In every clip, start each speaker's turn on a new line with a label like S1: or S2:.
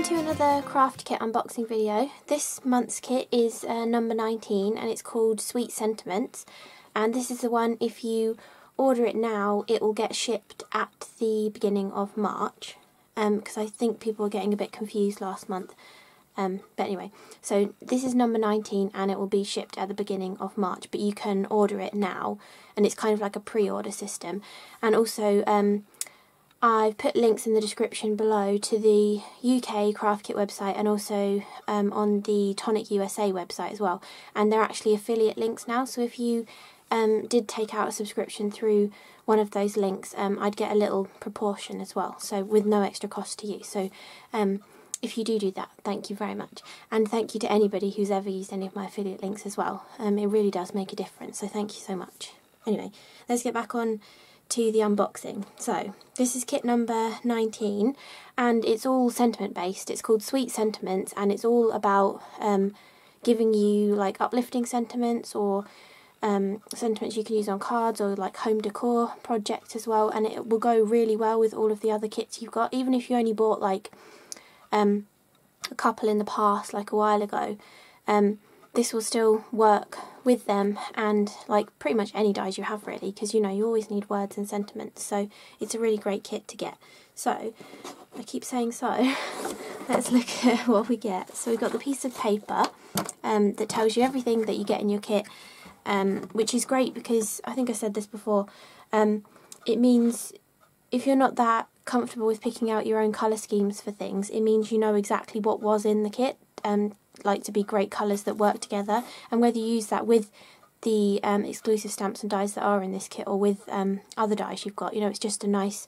S1: to another craft kit unboxing video. This month's kit is number 19 and it's called Sweet Sentiments, and this is the one, if you order it now it will get shipped at the beginning of March, because I think people were getting a bit confused last month. But anyway, so this is number 19 and it will be shipped at the beginning of March, but you can order it now and it's kind of like a pre-order system. And also I've put links in the description below to the UK Craft Kit website and also on the Tonic USA website as well, and they're actually affiliate links now, so if you did take out a subscription through one of those links, I'd get a little proportion as well, so with no extra cost to you. So if you do that, thank you very much, and thank you to anybody who's ever used any of my affiliate links as well. It really does make a difference, so thank you so much. Anyway, let's get back on to the unboxing. So this is kit number 19 and it's all sentiment based. It's called Sweet Sentiments and it's all about giving you like uplifting sentiments, or sentiments you can use on cards or like home decor projects as well, and it will go really well with all of the other kits you've got. Even if you only bought like a couple in the past, like a while ago, this will still work with them and like pretty much any dies you have really, because you know you always need words and sentiments, so it's a really great kit to get. So I keep saying so, let's look at what we get. So we've got the piece of paper that tells you everything that you get in your kit, which is great because I think I said this before, it means if you're not that comfortable with picking out your own colour schemes for things, it means you know exactly what was in the kit, like to be great colours that work together, and whether you use that with the exclusive stamps and dies that are in this kit or with other dies you've got, you know, it's just a nice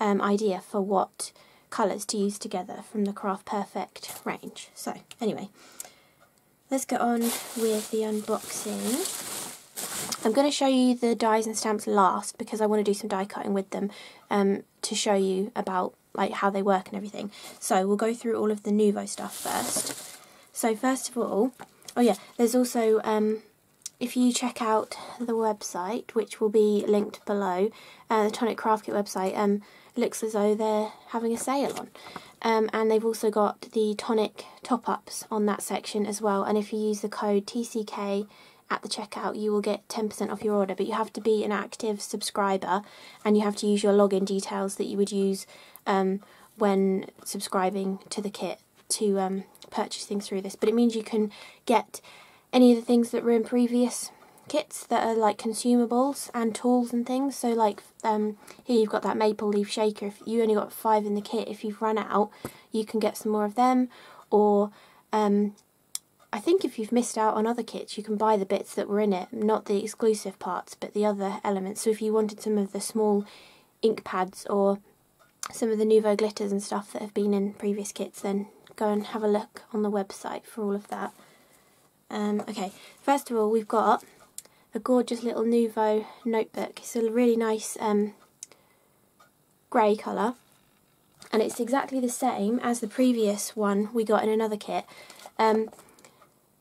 S1: idea for what colours to use together from the Craft Perfect range. So anyway, let's get on with the unboxing. I'm going to show you the dies and stamps last because I want to do some die cutting with them to show you about like how they work and everything. So we'll go through all of the Nuvo stuff first. So first of all, oh yeah, there's also, if you check out the website, which will be linked below, the Tonic Craft Kit website, it looks as though they're having a sale on. And they've also got the Tonic Top-Ups on that section as well, and if you use the code TCK at the checkout you will get 10% off your order, but you have to be an active subscriber and you have to use your login details that you would use when subscribing to the kit to purchase things through this. But it means you can get any of the things that were in previous kits that are like consumables and tools and things. So like here you've got that maple leaf shaker. If you only got 5 in the kit, if you've run out you can get some more of them, or I think if you've missed out on other kits you can buy the bits that were in it, not the exclusive parts but the other elements. So if you wanted some of the small ink pads or some of the Nuvo glitters and stuff that have been in previous kits, then go and have a look on the website for all of that. Okay, first of all we've got a gorgeous little Nouveau Notebook. It's a really nice grey colour, and it's exactly the same as the previous one we got in another kit.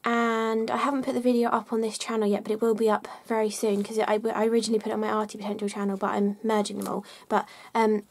S1: And I haven't put the video up on this channel yet, but it will be up very soon because I originally put it on my Arty Potential channel, but I'm merging them all. But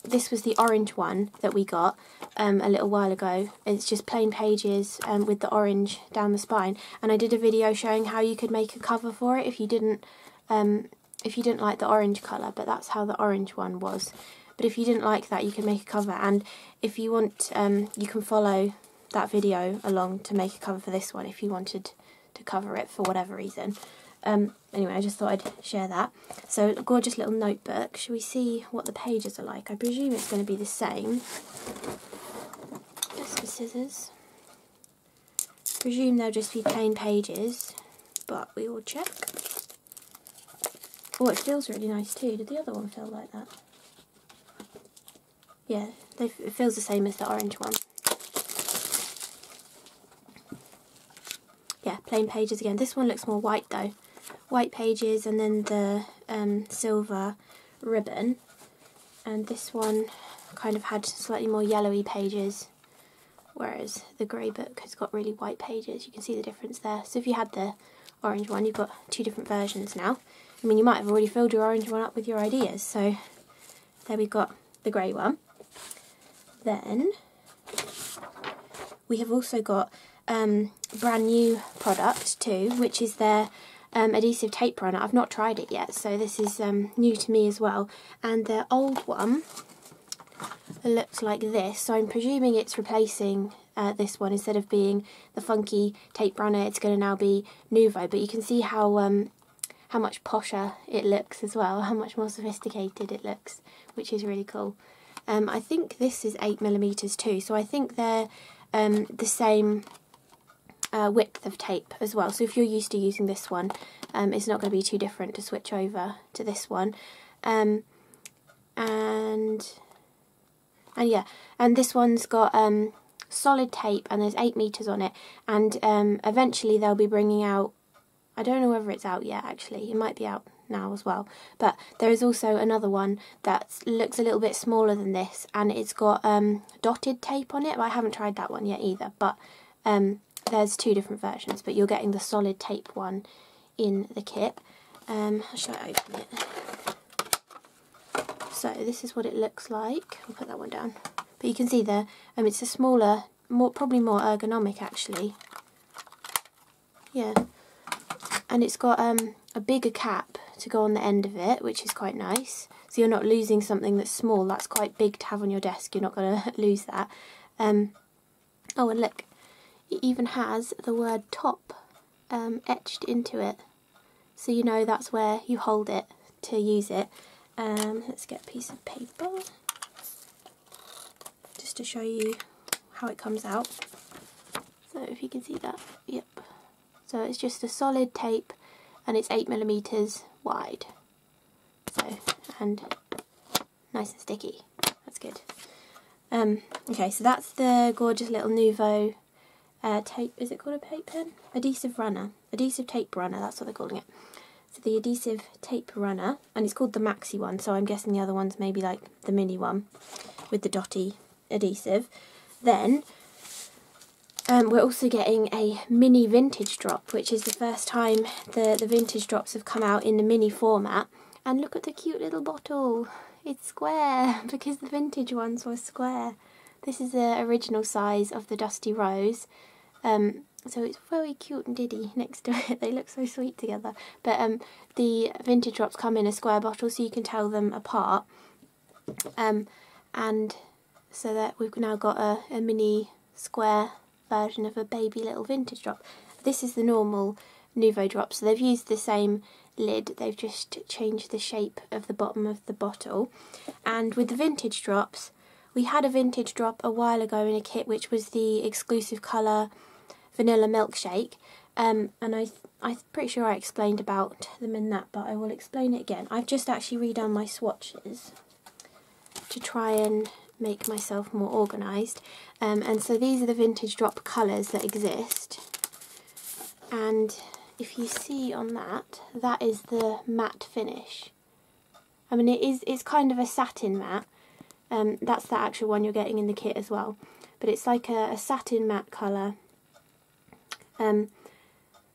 S1: this was the orange one that we got a little while ago. It's just plain pages with the orange down the spine, and I did a video showing how you could make a cover for it if you didn't like the orange colour, but that's how the orange one was. But if you didn't like that you can make a cover, and if you want you can follow that video along to make a cover for this one if you wanted to cover it for whatever reason. Anyway, I just thought I'd share that. So a gorgeous little notebook. Shall we see what the pages are like? I presume it's going to be the same. Just the scissors. Presume they'll just be plain pages, but we will check. Oh, it feels really nice too. Did the other one feel like that? Yeah, it feels the same as the orange one. Yeah, plain pages again. This one looks more white though. White pages and then the silver ribbon. And this one kind of had slightly more yellowy pages, whereas the grey book has got really white pages. You can see the difference there. So if you had the orange one, you've got 2 different versions now. I mean, you might have already filled your orange one up with your ideas. So there we've got the grey one. Then we have also got a brand new product too, which is their adhesive tape runner. I've not tried it yet, so this is new to me as well. And their old one looks like this, so I'm presuming it's replacing this one. Instead of being the funky tape runner, it's going to now be Nuvo. But you can see how much posher it looks as well, how much more sophisticated it looks, which is really cool. I think this is 8mm too, so I think they're the same width of tape as well. So if you're used to using this one, it's not going to be too different to switch over to this one. And yeah, and this one's got solid tape, and there's 8 meters on it, and eventually they'll be bringing out, I don't know whether it's out yet actually, it might be out now as well, but there is also another one that looks a little bit smaller than this, and it's got dotted tape on it, but I haven't tried that one yet either. But there's two different versions, but you're getting the solid tape one in the kit. Shall I open it? So this is what it looks like. I'll put that one down. But you can see there, it's a smaller, probably more ergonomic actually. Yeah. And it's got a bigger cap to go on the end of it, which is quite nice. So you're not losing something that's small. That's quite big to have on your desk. You're not going to lose that. Oh, and look, it even has the word top etched into it. So you know that's where you hold it to use it. Let's get a piece of paper just to show you how it comes out. So if you can see that, yep. So it's just a solid tape, and it's 8mm wide. So, and nice and sticky. That's good. Okay, so that's the gorgeous little Nuvo tape. Is it called a tape pen? Adhesive runner. Adhesive tape runner. That's what they're calling it. So the adhesive tape runner, and it's called the Maxi one. So I'm guessing the other one's maybe like the mini one with the dotty adhesive. Then we're also getting a mini vintage drop, which is the first time the vintage drops have come out in the mini format. And look at the cute little bottle. It's square because the vintage ones were square. This is the original size of the Dusty Rose. So it's very cute and diddy next to it. They look so sweet together. But the vintage drops come in a square bottle, so you can tell them apart. And so that we've now got a mini square version of a baby little vintage drop. This is the normal Nuvo drop, so they've used the same lid, they've just changed the shape of the bottom of the bottle. And with the vintage drops, we had a vintage drop a while ago in a kit, which was the exclusive colour vanilla milkshake, and I'm pretty sure I explained about them in that, but I will explain it again. I've just actually redone my swatches to try and make myself more organised, and so these are the vintage drop colours that exist, and if you see on that is the matte finish. I mean, it's kind of a satin matte. That's the actual one you're getting in the kit as well, but it's like a satin matte colour, and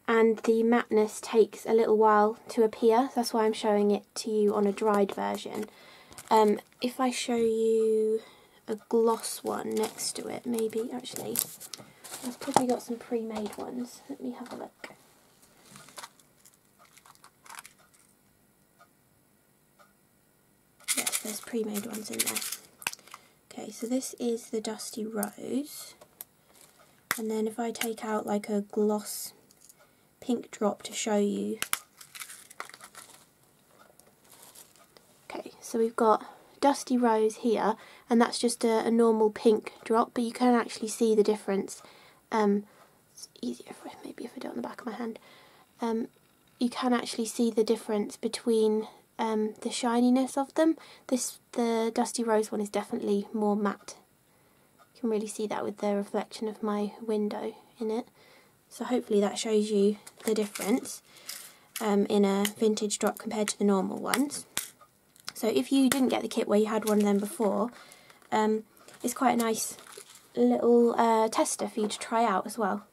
S1: the matteness takes a little while to appear. That's why I'm showing it to you on a dried version. If I show you a gloss one next to it, maybe, actually, I've probably got some pre-made ones. Let me have a look. Yes, there's pre-made ones in there. Okay, so this is the Dusty Rose, and then if I take out like a gloss pink drop to show you. Okay, so we've got Dusty Rose here, and that's just a normal pink drop, but you can actually see the difference. It's easier maybe if I do it on the back of my hand. You can actually see the difference between the shininess of them. The Dusty Rose one is definitely more matte. You can really see that with the reflection of my window in it. So hopefully that shows you the difference in a vintage drop compared to the normal ones. So if you didn't get the kit where you had one of them before, it's quite a nice little tester for you to try out as well,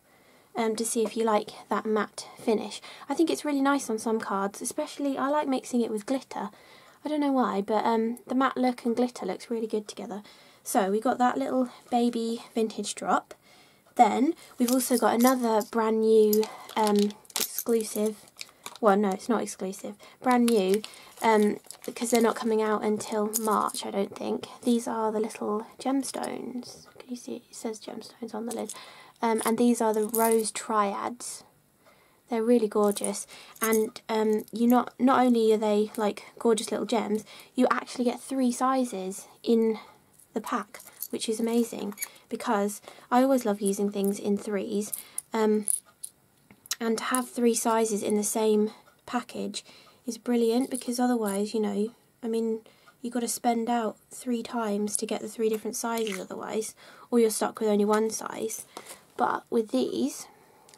S1: to see if you like that matte finish. I think it's really nice on some cards, especially I like mixing it with glitter. I don't know why, but the matte look and glitter looks really good together. So we got that little baby vintage drop. Then we've also got another brand new exclusive, well no it's not exclusive, brand new, because they're not coming out until March I don't think. These are the little gemstones. Can you see, it says gemstones on the lid, and these are the rose triads. They're really gorgeous, and you not only are they like gorgeous little gems, you actually get 3 sizes in the pack, which is amazing because I always love using things in 3s, and to have 3 sizes in the same package is brilliant, because otherwise, you know, I mean, you've got to spend out 3 times to get the 3 different sizes otherwise, or you're stuck with only 1 size. But with these,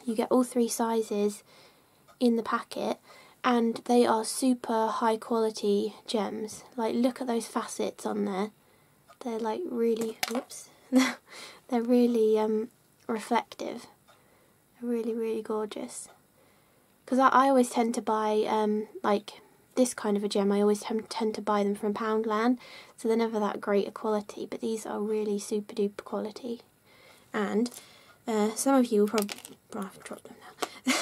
S1: you get all 3 sizes in the packet, and they are super high quality gems. Like, look at those facets on there. They're like really, whoops, they're really reflective. They're really, really gorgeous. Because I always tend to buy, like this kind of a gem, I always tend to buy them from Poundland, so they're never that great a quality, but these are really super duper quality. And some of you will probably, I've dropped them now.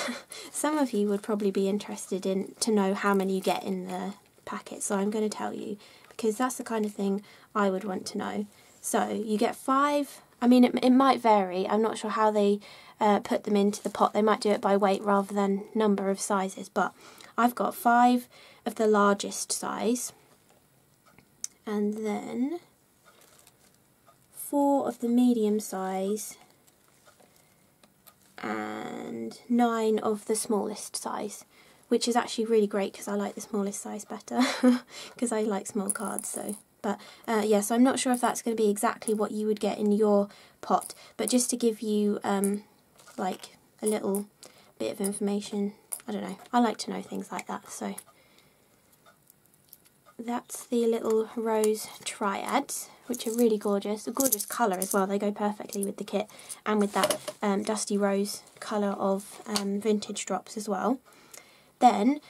S1: Some of you would probably be interested in to know how many you get in the packet, so I'm going to tell you, because that's the kind of thing I would want to know. So you get 5, I mean it might vary, I'm not sure how they put them into the pot, they might do it by weight rather than number of sizes, but I've got 5 of the largest size, and then 4 of the medium size, and 9 of the smallest size, which is actually really great because I like the smallest size better because I like small cards. So, but yeah, so I'm not sure if that's going to be exactly what you would get in your pot, but just to give you like a little bit of information, I don't know, I like to know things like that. So that's the little rose triads, which are really gorgeous. A gorgeous colour as well, they go perfectly with the kit and with that dusty rose colour of vintage drops as well. Then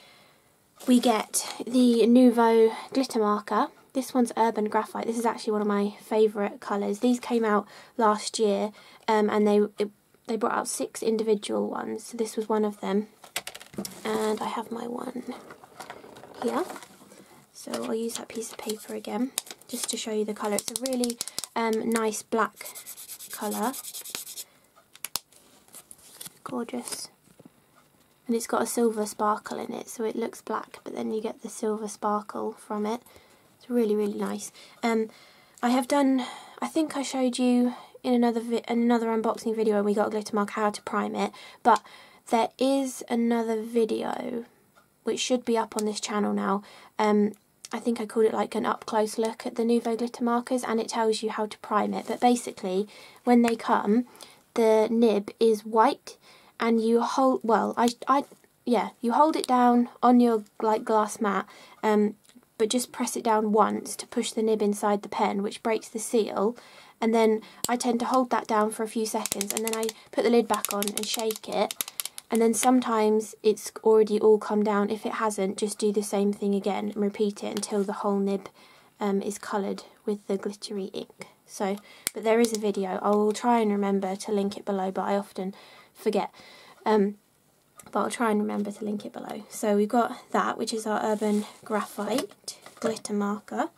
S1: we get the Nuvo glitter marker. This one's Urban Graphite. This is actually one of my favourite colours. These came out last year, and they brought out 6 individual ones, so this was one of them. And I have my one here. So I'll use that piece of paper again, just to show you the colour. It's a really nice black colour. Gorgeous. And it's got a silver sparkle in it, so it looks black, but then you get the silver sparkle from it. It's really, really nice. I have done, I think I showed you in another unboxing video when we got a glitter marker how to prime it, but there is another video which should be up on this channel now. I think I called it like an up-close look at the Nuvo glitter markers, and it tells you how to prime it. But basically, when they come, the nib is white, and you hold, well, you hold it down on your like glass mat, but just press it down once to push the nib inside the pen, which breaks the seal. And then I tend to hold that down for a few seconds, and then I put the lid back on and shake it. And then sometimes it's already all come down. If it hasn't, just do the same thing again and repeat it until the whole nib is coloured with the glittery ink. So, but there is a video. I will try and remember to link it below, but I often forget. But I'll try and remember to link it below. So we've got that, which is our Urban Graphite glitter marker.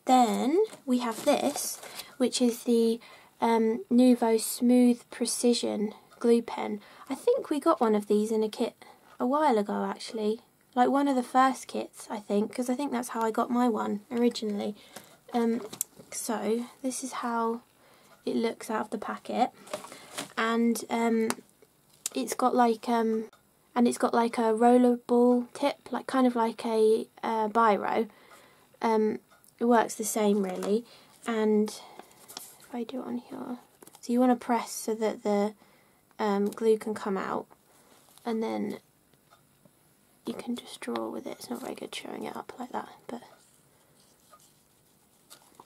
S1: Then we have this, which is the Nuvo Smooth Precision glue pen. I think we got one of these in a kit a while ago, actually, like one of the first kits, I think, because I think that's how I got my one originally. So this is how it looks out of the packet, and it's got like a rollerball tip, like kind of like a biro. It works the same really, and if I do it on here, so you want to press so that the glue can come out, and then you can just draw with it. It's not very good showing it up like that, but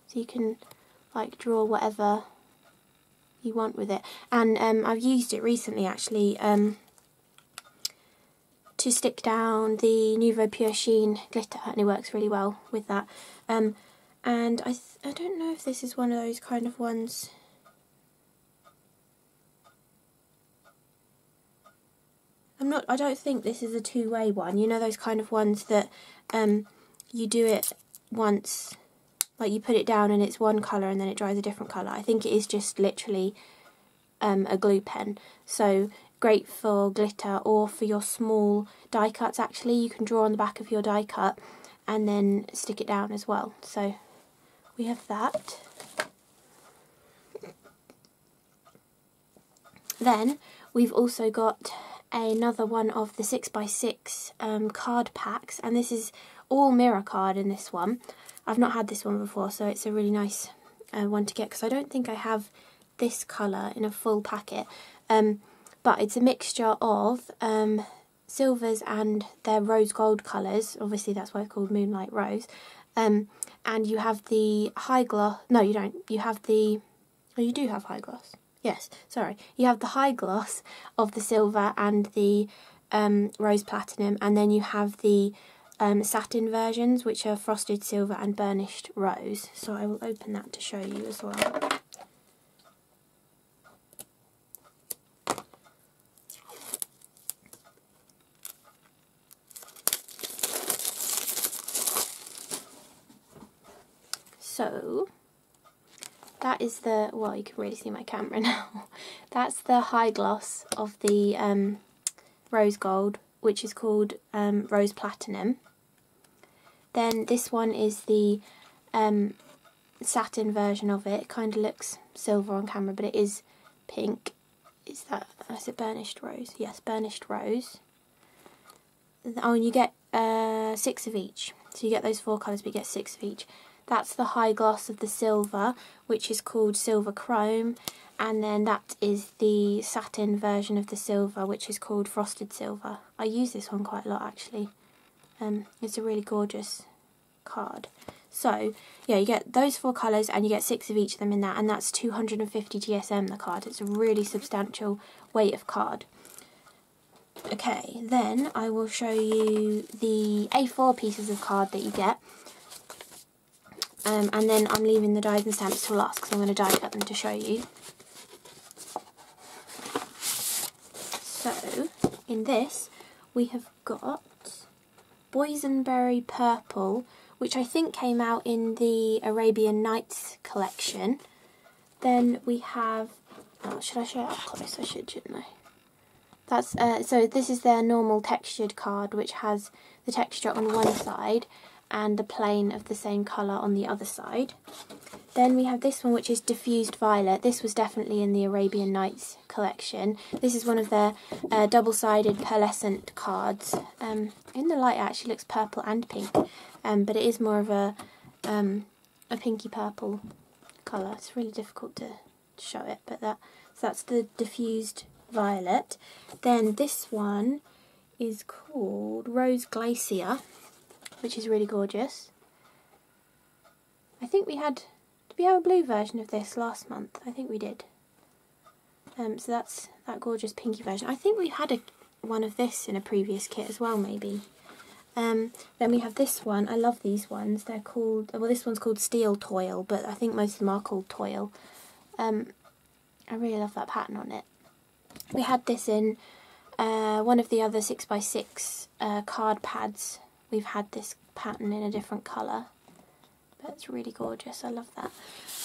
S1: so you can like draw whatever you want with it. And I've used it recently actually to stick down the Nuvo Pure Sheen glitter, and it works really well with that. And I don't know if this is one of those kind of ones. I don't think this is a two-way one. You know those kind of ones that you do it once, like you put it down and it's one colour and then it dries a different colour. I think it is just literally a glue pen. So great for glitter or for your small die cuts. Actually, you can draw on the back of your die cut and then stick it down as well. So we have that. Then we've also got another one of the 6x6 card packs, and this is all mirror card in this one. I've not had this one before, so it's a really nice one to get, because I don't think I have this colour in a full packet. But it's a mixture of silvers and their rose gold colours. Obviously that's why it's called Moonlight Rose. And you have the high gloss. No, you don't. You have the... Oh, you do have high gloss. Yes, sorry. You have the high gloss of the silver and the rose platinum, and then you have the satin versions, which are frosted silver and burnished rose. So I will open that to show you as well. So that is the, well, you can really see my camera now. That's the high gloss of the rose gold, which is called rose platinum. Then this one is the satin version of it. It kind of looks silver on camera, but it is pink. Is it burnished rose? Yes, burnished rose. Oh, and you get 6 of each. So you get those 4 colours, but you get 6 of each. That's the high gloss of the silver, which is called Silver Chrome, and then that is the satin version of the silver, which is called Frosted Silver. I use this one quite a lot, actually. It's a really gorgeous card. So, yeah, you get those 4 colours and you get 6 of each of them in that, and that's 250 GSM, the card. It's a really substantial weight of card. Okay, then I will show you the A4 pieces of card that you get. And then I'm leaving the dies and stamps till last, because I'm going to die cut them to show you. So, in this, we have got Boysenberry Purple, which I think came out in the Arabian Nights collection. Then we have, oh, should I show it up close? I should, shouldn't I? That's, so this is their normal textured card, which has the texture on one side and the plain of the same colour on the other side. Then we have this one, which is Diffused Violet. This was definitely in the Arabian Nights collection. This is one of their double-sided pearlescent cards. In the light it actually looks purple and pink, but it is more of a pinky purple colour. It's really difficult to show it, but so that's the Diffused Violet. Then this one is called Rose Glacier, which is really gorgeous. I think we had, did we have a blue version of this last month? I think we did. So that's that gorgeous pinky version. I think we had one of this in a previous kit as well, maybe. Then we have this one. I love these ones. They're called, well, this one's called Steel Toil, but I think most of them are called Toil. I really love that pattern on it. We had this in one of the other 6x6 card pads. We've had this pattern in a different colour, but it's really gorgeous. I love that.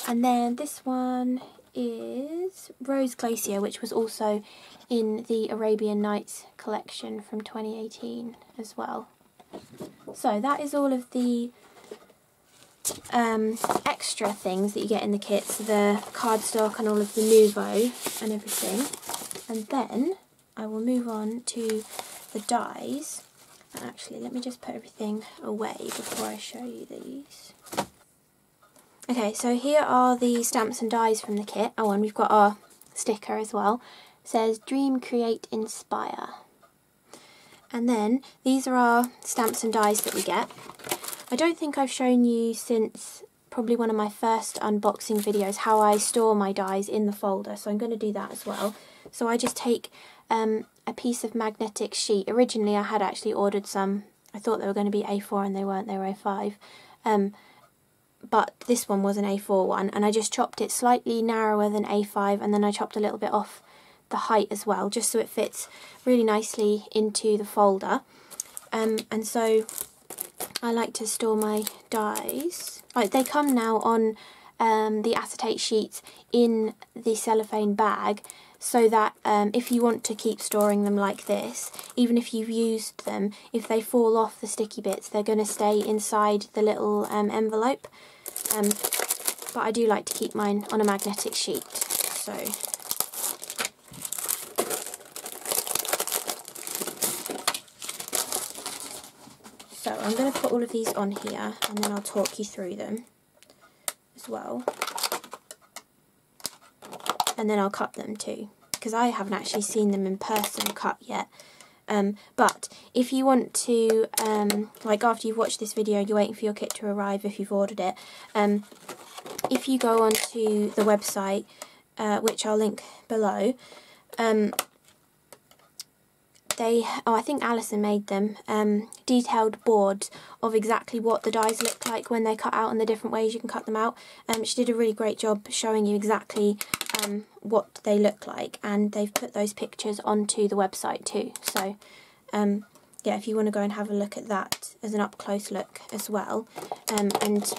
S1: And then this one is Rose Glacier, which was also in the Arabian Nights collection from 2018 as well. So that is all of the extra things that you get in the kits, the cardstock and all of the Nuvo and everything. And then I will move on to the dies. Actually, let me just put everything away before I show you these. Okay, so here are the stamps and dies from the kit. Oh, and we've got our sticker as well. It says Dream, Create, Inspire. And then these are our stamps and dies that we get. I don't think I've shown you since probably one of my first unboxing videos how I store my dies in the folder, so I'm going to do that as well. So I just take a piece of magnetic sheet. Originally I had actually ordered some, I thought they were going to be A4 and they weren't, they were A5. But this one was an A4 one, and I just chopped it slightly narrower than A5, and then I chopped a little bit off the height as well, just so it fits really nicely into the folder. And so I like to store my dies. Like, they come now on the acetate sheets in the cellophane bag, so that if you want to keep storing them like this, even if you've used them, if they fall off the sticky bits, they're going to stay inside the little envelope. But I do like to keep mine on a magnetic sheet. So I'm going to put all of these on here, and then I'll talk you through them as well. And then I'll cut them too, because I haven't actually seen them in person cut yet. But if you want to, like after you've watched this video, you're waiting for your kit to arrive if you've ordered it, if you go onto the website, which I'll link below, I think Alison made them, detailed boards of exactly what the dies look like when they're cut out and the different ways you can cut them out. She did a really great job showing you exactly what they look like, and they've put those pictures onto the website too. So yeah, if you want to go and have a look at that as an up-close look as well, and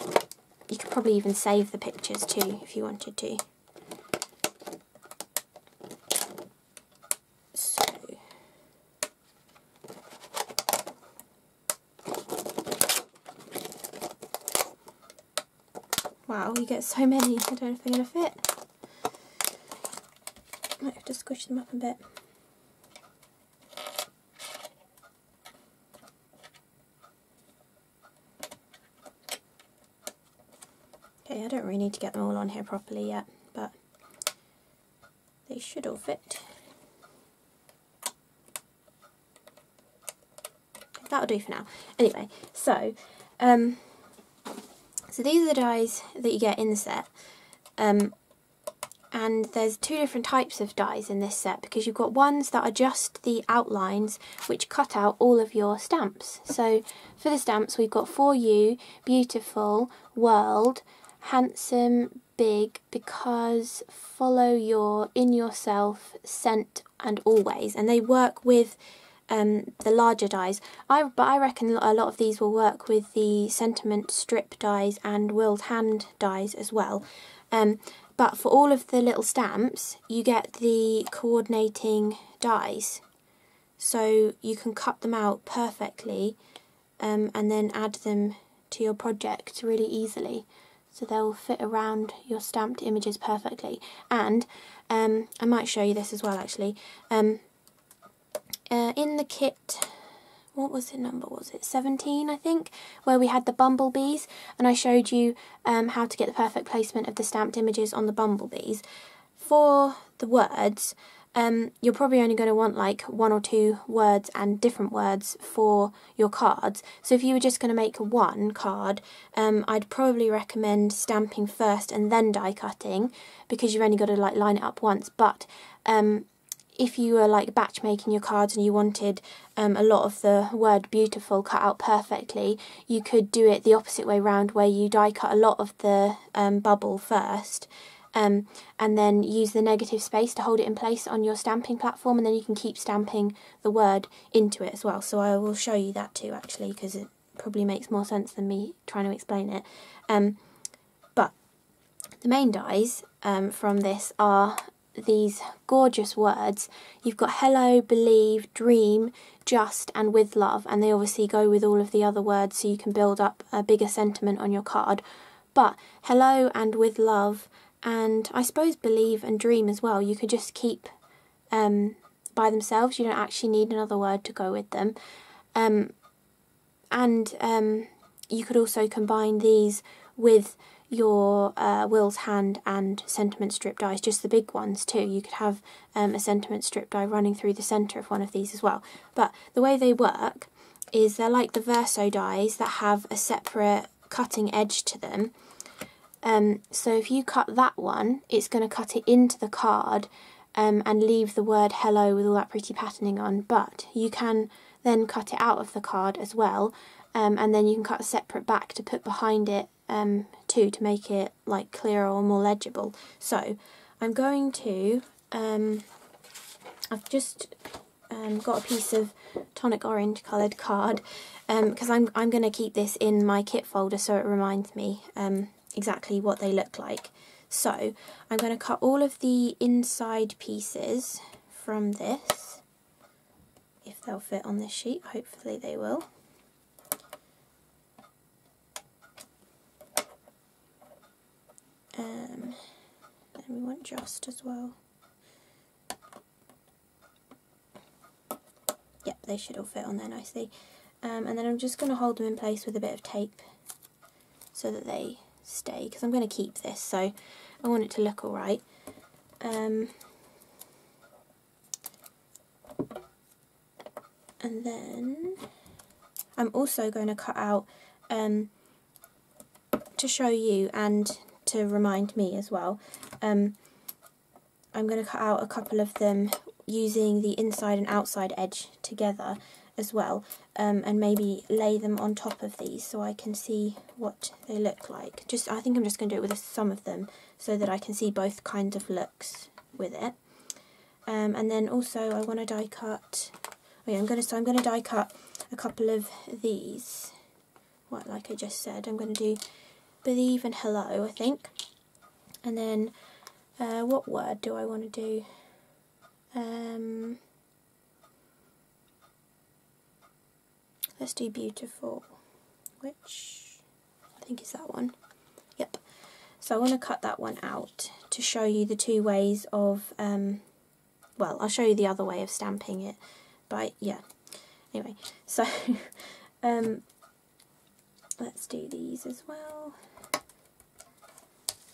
S1: you could probably even save the pictures too if you wanted to. Wow, you get so many, I don't know if they're going to fit. Might have to squish them up a bit. Okay, I don't really need to get them all on here properly yet, but they should all fit. That'll do for now. Anyway, so these are the dies that you get in the set, and there's two different types of dies in this set, because you've got ones that are just the outlines which cut out all of your stamps. So for the stamps we've got For You, Beautiful, World, Handsome, Big, Because, Follow Your, In Yourself, Scent and Always, and they work with the larger dies. But I reckon a lot of these will work with the sentiment strip dies and Willed Hand dies as well. But for all of the little stamps, you get the coordinating dies, so you can cut them out perfectly and then add them to your project really easily, so they'll fit around your stamped images perfectly. And I might show you this as well actually. In the kit, what was the number, was it 17 I think, where we had the bumblebees, and I showed you how to get the perfect placement of the stamped images on the bumblebees. For the words, you're probably only going to want like 1 or 2 words and different words for your cards. So if you were just going to make one card, I'd probably recommend stamping first and then die cutting, because you've only got to like line it up once. But if you were like batch making your cards and you wanted a lot of the word beautiful cut out perfectly, you could do it the opposite way round, where you die cut a lot of the bubble first, and then use the negative space to hold it in place on your stamping platform, and then you can keep stamping the word into it as well. So I will show you that too actually, because it probably makes more sense than me trying to explain it. But the main dies from this are these gorgeous words. You've got hello, believe, dream, just and with love, and they obviously go with all of the other words, so you can build up a bigger sentiment on your card. But hello and with love, and I suppose believe and dream as well, you could just keep by themselves. You don't actually need another word to go with them. You could also combine these with your Will's Hand and sentiment strip dies, just the big ones too. You could have a sentiment strip die running through the centre of one of these as well. But the way they work is they're like the verso dies that have a separate cutting edge to them. So if you cut that one, it's going to cut it into the card and leave the word hello with all that pretty patterning on. But you can then cut it out of the card as well, and then you can cut a separate back to put behind it too, to make it like clearer or more legible. So I'm going to I've just got a piece of tonic orange coloured card because I'm going to keep this in my kit folder so it reminds me exactly what they look like. So I'm going to cut all of the inside pieces from this, if they'll fit on this sheet. Hopefully they will. And we want just as well. Yep, they should all fit on there nicely. And then I'm just going to hold them in place with a bit of tape so that they stay, because I'm going to keep this, so I want it to look alright. And then I'm also going to cut out, to show you and to remind me as well, I'm going to cut out a couple of them using the inside and outside edge together as well, and maybe lay them on top of these so I can see what they look like. I think I'm just going to do it with some of them so that I can see both kinds of looks with it. And then also I want to die cut. Oh yeah, I'm going to die cut a couple of these. Like I just said, I'm going to do believe and hello, I think. And then what word do I want to do? Let's do beautiful, which I think is that one. Yep. So I want to cut that one out to show you the two ways of, well, I'll show you the other way of stamping it, but yeah. Anyway, so let's do these as well.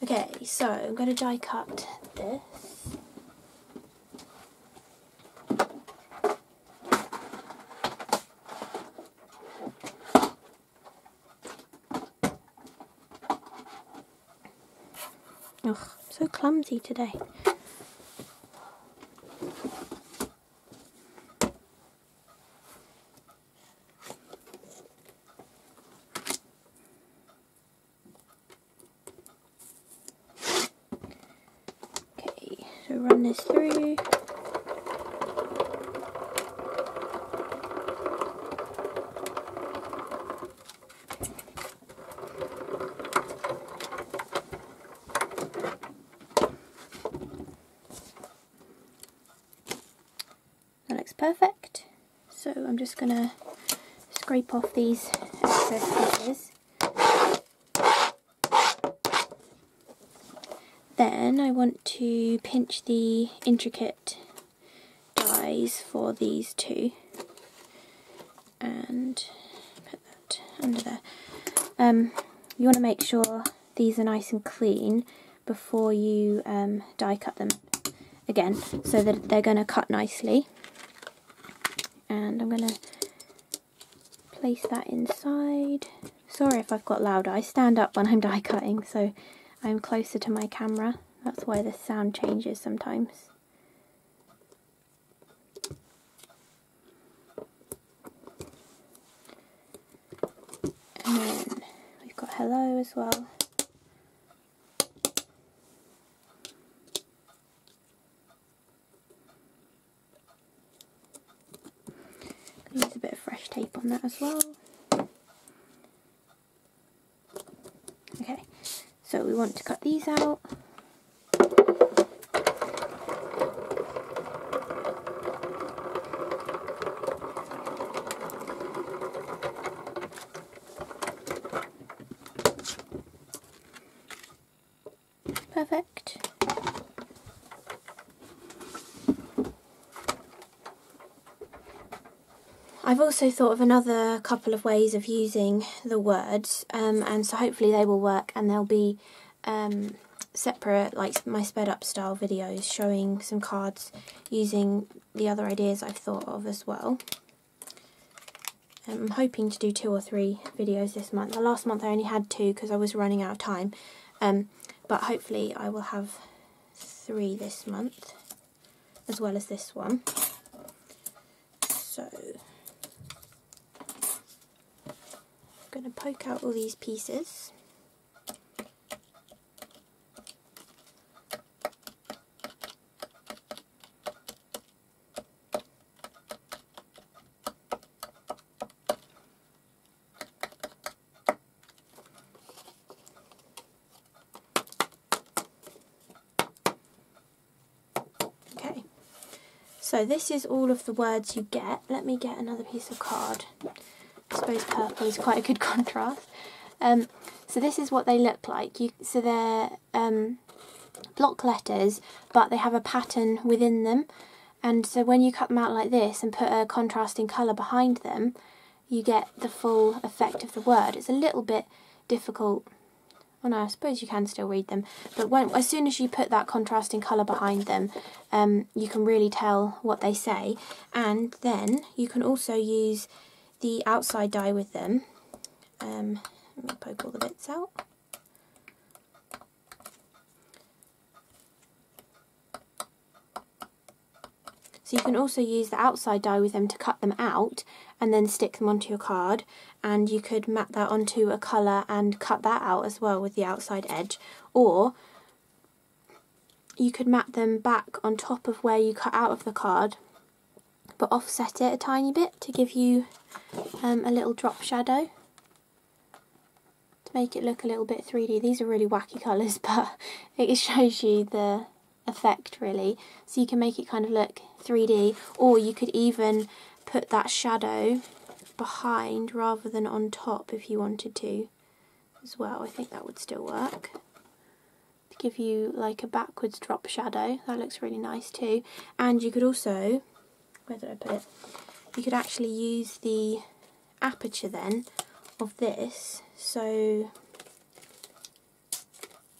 S1: Okay, so I'm going to die cut this. Ugh, I'm so clumsy today. Okay, so run this through. Perfect. So I'm just going to scrape off these excess pieces. Then I want to pinch the intricate dies for these two and put that under there. You want to make sure these are nice and clean before you die cut them again, so that they're going to cut nicely. And I'm going to place that inside. Sorry if I've got loud. I stand up when I'm die cutting, so I'm closer to my camera. That's why the sound changes sometimes. And then we've got hello as well. Use a bit of fresh tape on that as well. Okay, so we want to cut these out. Perfect. I've also thought of another couple of ways of using the words, and so hopefully they will work, and they'll be separate, like my sped up style videos showing some cards using the other ideas I've thought of as well. I'm hoping to do 2 or 3 videos this month. The last month I only had 2 because I was running out of time, but hopefully I will have 3 this month as well as this one. So I'm going to poke out all these pieces. So this is all of the words you get. Let me get another piece of card. I suppose purple is quite a good contrast. So this is what they look like. So they're block letters, but they have a pattern within them. And so when you cut them out like this and put a contrasting colour behind them, you get the full effect of the word. It's a little bit difficult. Oh no, I suppose you can still read them. But as soon as you put that contrasting colour behind them, you can really tell what they say. And then you can also use the outside die with them. Let me poke all the bits out. So you can also use the outside die with them to cut them out and then stick them onto your card, and you could mat that onto a colour and cut that out as well with the outside edge, or you could mat them back on top of where you cut out of the card but offset it a tiny bit to give you a little drop shadow to make it look a little bit 3D. These are really wacky colours, but it shows you the effect really, so you can make it kind of look 3D, or you could even put that shadow behind rather than on top if you wanted to as well. I think that would still work to give you like a backwards drop shadow. That looks really nice too. And you could also, where did I put it? You could actually use the aperture then of this, so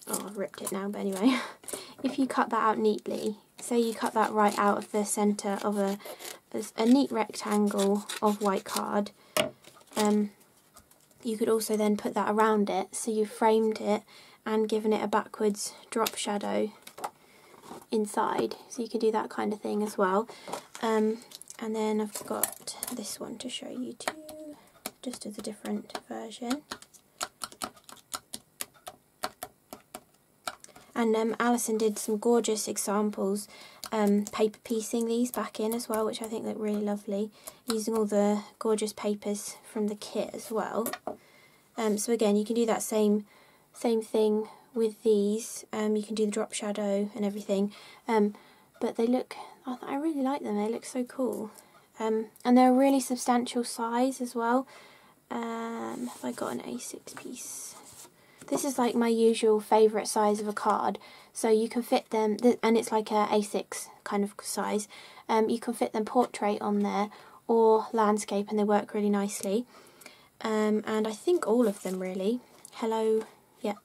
S1: I've ripped it now, but anyway, if you cut that out neatly, say you cut that right out of the centre of a neat rectangle of white card, you could also then put that around it, so you've framed it and given it a backwards drop shadow inside, so you can do that kind of thing as well. And then I've got this one to show you too, just as a different version. And Alison did some gorgeous examples, paper piecing these back in as well, which I think look really lovely, using all the gorgeous papers from the kit as well. So again, you can do that same thing with these. You can do the drop shadow and everything, but they look, I really like them, they look so cool. And they're a really substantial size as well. Have I got an A6 piece? This is like my usual favourite size of a card, so you can fit them, and it's like a A6 kind of size. You can fit them portrait on there or landscape, and they work really nicely. And I think all of them really. Hello, yep.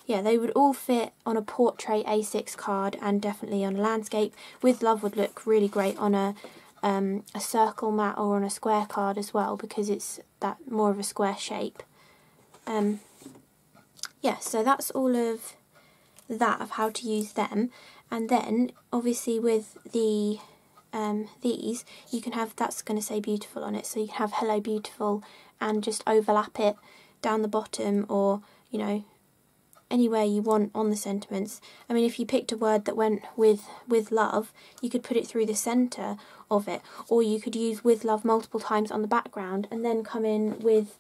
S1: Yeah, they would all fit on a portrait A6 card and definitely on a landscape. With Love would look really great on a circle mat or on a square card as well, because it's that more of a square shape. Yeah, so that's all of that, of how to use them. And then obviously with the these, you can have, that's going to say beautiful on it, so you can have hello beautiful and just overlap it down the bottom, or you know, anywhere you want on the sentiments. I mean, if you picked a word that went with love, you could put it through the centre of it, or you could use with love multiple times on the background and then come in with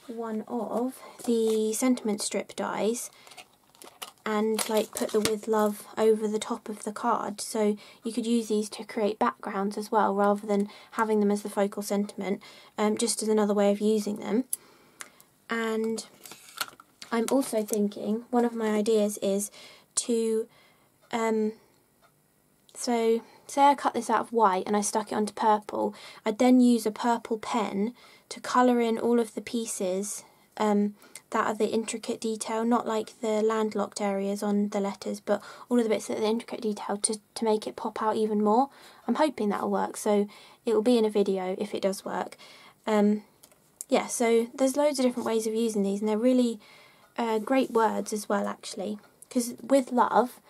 S1: one of the sentiment strip dies and like put the with love over the top of the card. So you could use these to create backgrounds as well, rather than having them as the focal sentiment, just as another way of using them. And I'm also thinking, one of my ideas is to, so say I cut this out of white and I stuck it onto purple, I'd then use a purple pen to colour in all of the pieces that are the intricate detail, not like the landlocked areas on the letters, but all of the bits that are the intricate detail to make it pop out even more. I'm hoping that'll work, so it will be in a video if it does work. Yeah, so there's loads of different ways of using these, and they're really great words as well, actually, because with love,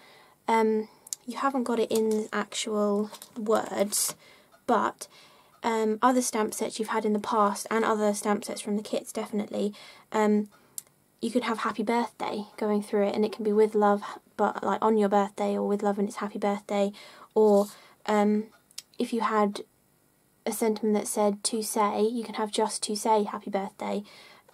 S1: you haven't got it in actual words, but other stamp sets you've had in the past, and other stamp sets from the kits definitely, you could have happy birthday going through it, and it can be with love but like on your birthday, or with love and it's happy birthday, or if you had a sentiment that said to say, you can have just to say happy birthday.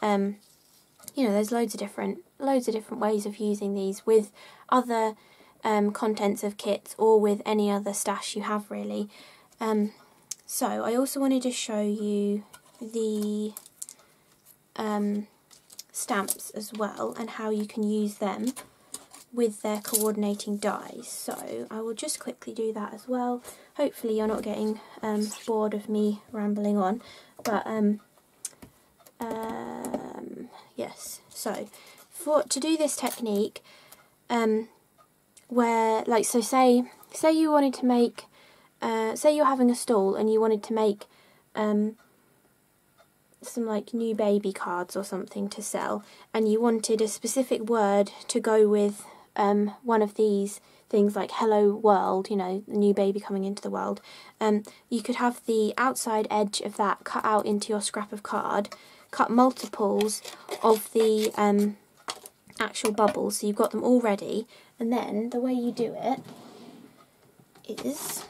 S1: You know, there's loads of different ways of using these with other contents of kits or with any other stash you have really. So I also wanted to show you the stamps as well and how you can use them with their coordinating dies. So I will just quickly do that as well. Hopefully you're not getting bored of me rambling on, but yes. So to do this technique, where like, so say you wanted to make, say you're having a stall and you wanted to make some like new baby cards or something to sell, and you wanted a specific word to go with one of these things like hello world, you know, the new baby coming into the world, you could have the outside edge of that cut out into your scrap of card, cut multiples of the actual bubbles, so you've got them all ready, and then the way you do it is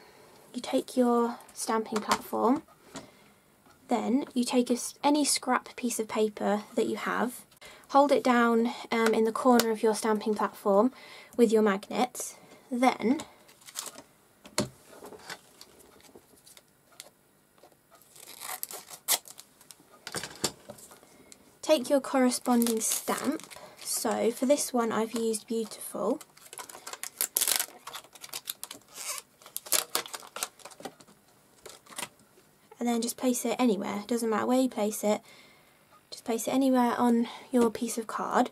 S1: you take your stamping platform, then you take any scrap piece of paper that you have, hold it down in the corner of your stamping platform with your magnets, then take your corresponding stamp. So for this one I've used Beautiful. And then just place it anywhere, doesn't matter where you place it, just place it anywhere on your piece of card.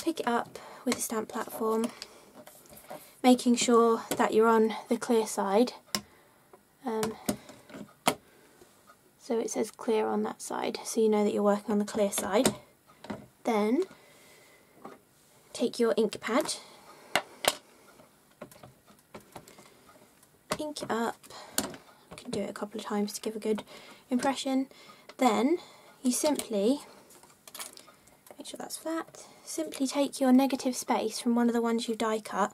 S1: Pick it up with the stamp platform, making sure that you're on the clear side. So it says clear on that side, so you know that you're working on the clear side. Then take your ink pad, ink it up. You can do it a couple of times to give a good impression. Then you simply, make sure that's flat, simply take your negative space from one of the ones you die cut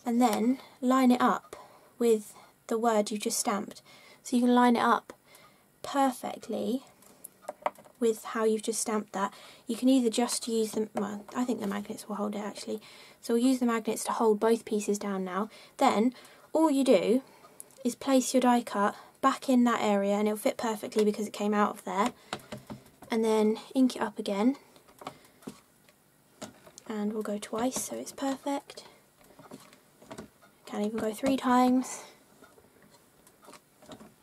S1: and then line it up with the word you just stamped. So you can line it up perfectly with how you've just stamped that. You can either just use them, well, I think the magnets will hold it actually, so we'll use the magnets to hold both pieces down now. Then all you do is place your die cut back in that area and it'll fit perfectly because it came out of there, and then ink it up again, and we'll go twice so it's perfect. Can even go 3 times,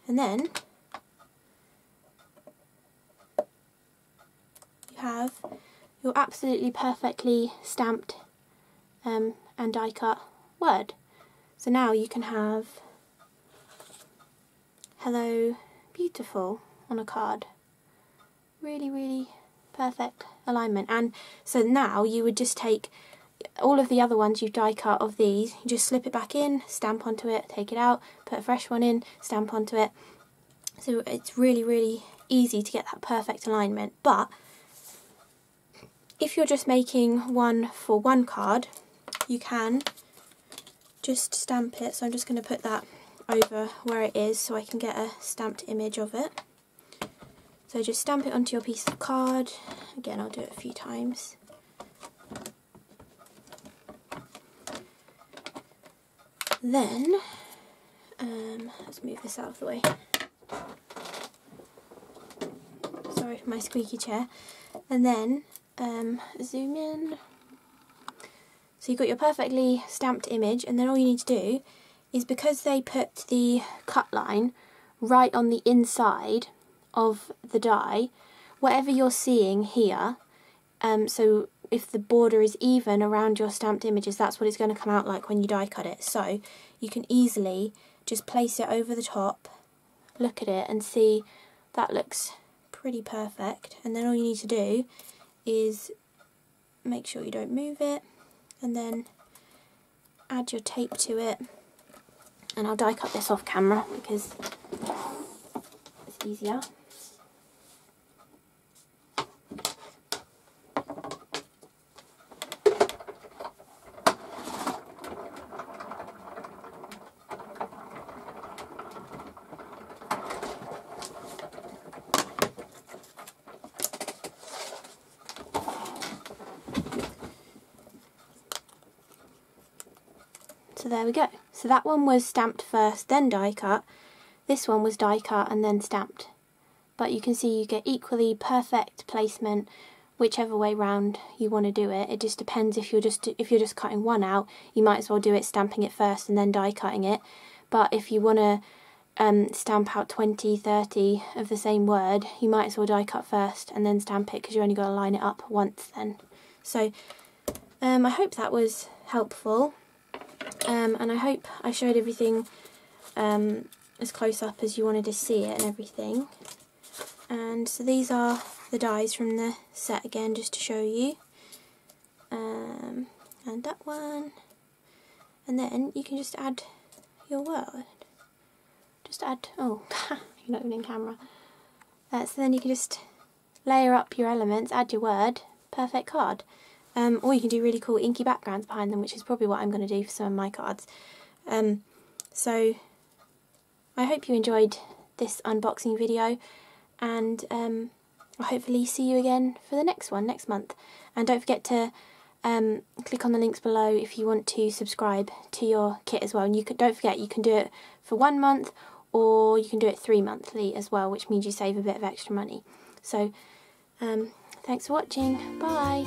S1: and then you have your absolutely perfectly stamped and die cut word. So now you can have hello beautiful on a card. Really, really perfect alignment. And so now you would just take all of the other ones you've die cut of these, you just slip it back in, stamp onto it, take it out, put a fresh one in, stamp onto it. So it's really, really easy to get that perfect alignment. But if you're just making one for one card, you can just stamp it. So I'm just going to put that over where it is so I can get a stamped image of it. So just stamp it onto your piece of card. Again, I'll do it a few times. Then, let's move this out of the way. Sorry for my squeaky chair. And then, zoom in. So you've got your perfectly stamped image, and then all you need to do is, because they put the cut line right on the inside of the die, whatever you're seeing here, so if the border is even around your stamped images, that's what it's going to come out like when you die cut it. So you can easily just place it over the top, look at it and see that looks pretty perfect. And then all you need to do is make sure you don't move it, and then add your tape to it. And I'll die cut this off camera because it's easier. So there we go. So that one was stamped first, then die cut. This one was die cut and then stamped. But you can see you get equally perfect placement whichever way round you want to do it. It just depends. If you're just cutting one out, you might as well do it stamping it first and then die cutting it. But if you want to stamp out 20, 30 of the same word, you might as well die cut first and then stamp it, because you're only going to line it up once then. So I hope that was helpful, and I hope I showed everything as close up as you wanted to see it and everything. And so these are the dies from the set again, just to show you. And that one. And then you can just add your word. Just add, oh, you're not even in camera. So then you can just layer up your elements, add your word, perfect card. Or you can do really cool inky backgrounds behind them, which is probably what I'm going to do for some of my cards. So I hope you enjoyed this unboxing video, and I'll hopefully see you again for the next one next month. And don't forget to click on the links below if you want to subscribe to your kit as well. And don't forget, you can do it for 1 month, or you can do it 3 monthly as well, which means you save a bit of extra money. So thanks for watching. Bye.